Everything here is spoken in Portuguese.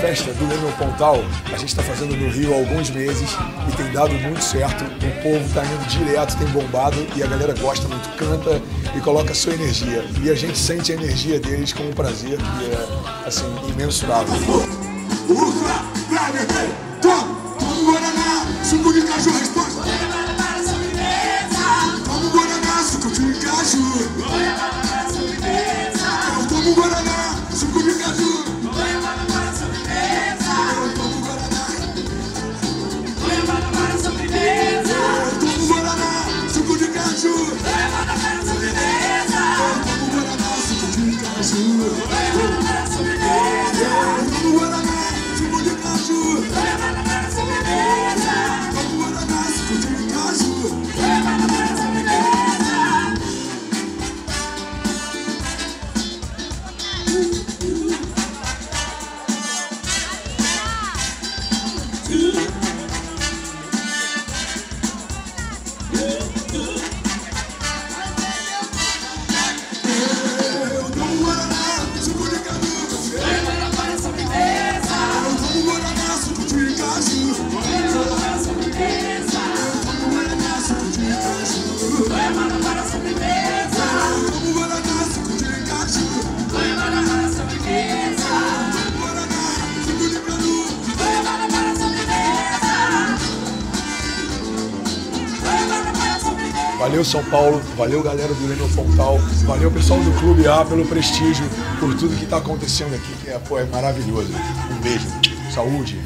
Festa do Leme ao Pontal, a gente está fazendo no Rio há alguns meses e tem dado muito certo. O povo está indo direto, tem bombado e a galera gosta muito, canta e coloca a sua energia. E a gente sente a energia deles com um prazer que é, assim, imensurável. Suco de caju, resposta. Tomo Guaraná, suco de caju. Eu tomo Guaraná, suco de caju. Valeu São Paulo, valeu galera do Leme ao Pontal, valeu pessoal do Clube A pelo prestígio, por tudo que está acontecendo aqui, que é maravilhoso. Um beijo, saúde.